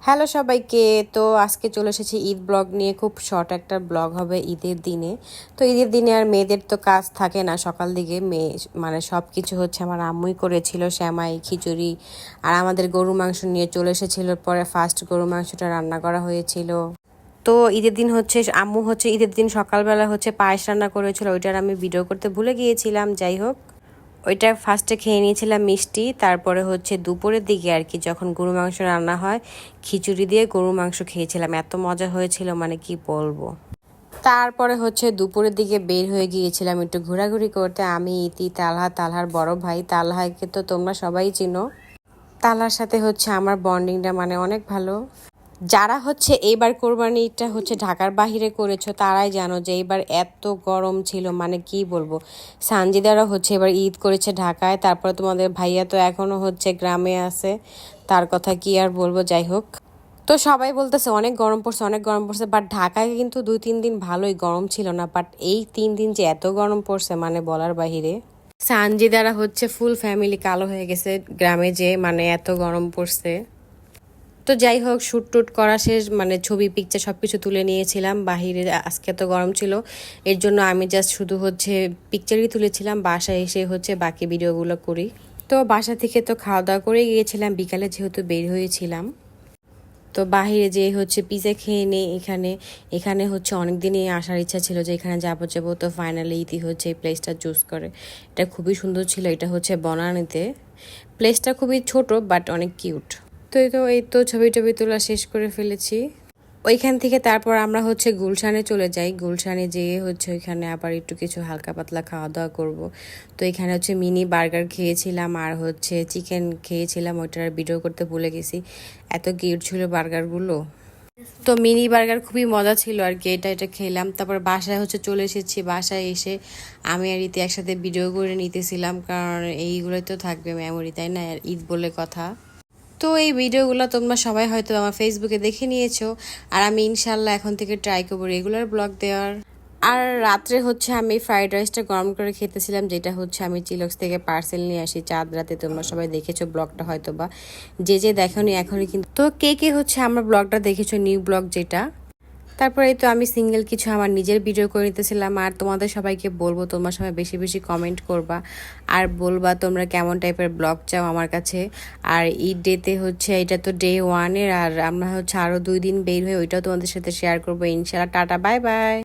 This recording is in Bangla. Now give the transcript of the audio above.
হ্যালো সবাইকে। তো আজকে চলে এসেছি ঈদ ব্লগ নিয়ে। খুব শর্ট একটা ব্লগ হবে ঈদের দিনে। তো ঈদের দিনে আর মেয়েদের তো কাজ থাকে না, সকাল দিকে মেয়ে মানে সব কিছু হচ্ছে আমার আম্মুই করেছিল, শ্যামাই খিচুড়ি আর আমাদের গরু মাংস নিয়ে চলে এসেছিল। পরে ফার্স্ট গরু মাংসটা রান্না করা হয়েছিল। তো ঈদের দিন হচ্ছে আম্মু হচ্ছে ঈদের দিন সকালবেলা হচ্ছে পায়েস রান্না করেছিল, ওইটার আমি ভিডিও করতে ভুলে গিয়েছিলাম। যাই হোক, ওইটা ফার্স্টে খেয়ে নিয়েছিলাম মিষ্টি। তারপরে হচ্ছে দুপুরের দিকে আর কি, যখন গরু মাংস রান্না হয় খিচুড়ি দিয়ে গরু মাংস খেয়েছিলাম, এত মজা হয়েছিল মানে কি বলবো। তারপরে হচ্ছে দুপুরের দিকে বের হয়ে গিয়েছিলাম একটু ঘোরাঘুরি করতে। আমি ইতি, তালহা, তালহার বড় ভাই। তালহাকে তো তোমরা সবাই চিনো। তালহার সাথে হচ্ছে আমার বন্ডিংটা মানে অনেক ভালো। যারা হচ্ছে এইবার কোরবানিটা হচ্ছে ঢাকার বাহিরে করেছো তারাই জানো যে এইবার এত গরম ছিল মানে কি বলবো। সানজিদারা হচ্ছে এবার ঈদ করেছে ঢাকায়, তারপরে তোমাদের ভাইয়া তো এখনো হচ্ছে গ্রামে আছে, তার কথা কি আর বলবো। যাই হোক, তো সবাই বলতেছে অনেক গরম পড়ছে, অনেক গরম পড়ছে, বাট ঢাকায় কিন্তু 2-3 দিন ভালোই গরম ছিল না, বাট এই 3 দিন যে এত গরম পড়ছে মানে বলার বাহিরে। সানজিদারা হচ্ছে ফুল ফ্যামিলি কালো হয়ে গেছে গ্রামে, যে মানে এত গরম পড়ছে। তো যাই হোক, শ্যুট টুট করা শেষ, মানে ছবি পিকচার সব কিছু তুলে নিয়েছিলাম। বাহিরে আজকে তো গরম ছিল, এর জন্য আমি জাস্ট শুধু হচ্ছে পিকচারই তুলেছিলাম। বাসায় এসে হচ্ছে বাকি ভিডিওগুলো করি। তো বাসা থেকে তো খাওয়া দাওয়া করে গিয়েছিলাম বিকালে, যেহেতু বের হয়েছিলাম। তো বাহিরে যেয়ে হচ্ছে পিজা খেয়ে নেই। এখানে এখানে হচ্ছে অনেক দিনই আসার ইচ্ছা ছিল যে এখানে যাবো। তো ফাইনালি ইতি হচ্ছে এই প্লেসটা চুজ করে। এটা খুবই সুন্দর ছিল। এটা হচ্ছে বনানীতে। প্লেসটা খুবই ছোট বাট অনেক কিউট। তো এই তো ছবি টবি তোলা শেষ করে ফেলেছি। ওইখান থেকে তারপর আমরা হচ্ছে গুলশানে চলে যাই। গুলশানে যেয়ে হচ্ছে ওইখানে আবার একটু কিছু হালকা পাতলা খাওয়া দাওয়া করব। তো এখানে হচ্ছে মিনি বার্গার খেয়েছিলাম আর হচ্ছে চিকেন খেয়েছিলাম, ওইটার ভিডিও করতে ভুলে গেছি। এত কিউট ছিল বার্গারগুলো। তো মিনি বার্গার খুবই মজা ছিল আর কি, এটা খেলাম। তারপর বাসায় হচ্ছে চলে এসেছি। বাসায় এসে আমি আর ইতি একসাথে ভিডিও করে নিতেছিলাম, কারণ এইগুলোই তো থাকবে মেমোরি, তাই না? আর ঈদ বলে কথা। তো এই ভিডিওগুলো তোমরা সবাই হয়তো আমার ফেসবুকে দেখে নিয়েছো, আর আমি ইনশাল্লাহ এখন থেকে ট্রাই করবো রেগুলার ব্লগ দেওয়ার। আর রাত্রে হচ্ছে আমি ফ্রাইড রাইসটা গরম করে খেতেছিলাম, যেটা হচ্ছে আমি চিলক্স থেকে পার্সেল নিয়ে আসি চাঁদ রাতে। তোমরা সবাই দেখেছো ব্লগটা হয়তো বা, যে দেখোনি এখনই কিন্তু। তো কে কে হচ্ছে আমার ব্লগটা দেখেছো, নিউ ব্লগ যেটা। তারপরে তো আমি সিঙ্গেল কিছু আমার নিজের ভিডিও করে নিতেছিলাম। আর তোমাদের সবাইকে বলবো তোমরা সবাই বেশি বেশি কমেন্ট করবা আর বলবা তোমরা কেমন টাইপের ব্লগ চাও আমার কাছে। আর ঈদ ডেতে হচ্ছে এটা তো ডে 1-এর, আর আমরা হচ্ছে আরও 2 দিন বের হয়ে ওইটাও তোমাদের সাথে শেয়ার করবো ইনশাল্লাহ। Tata, bye bye.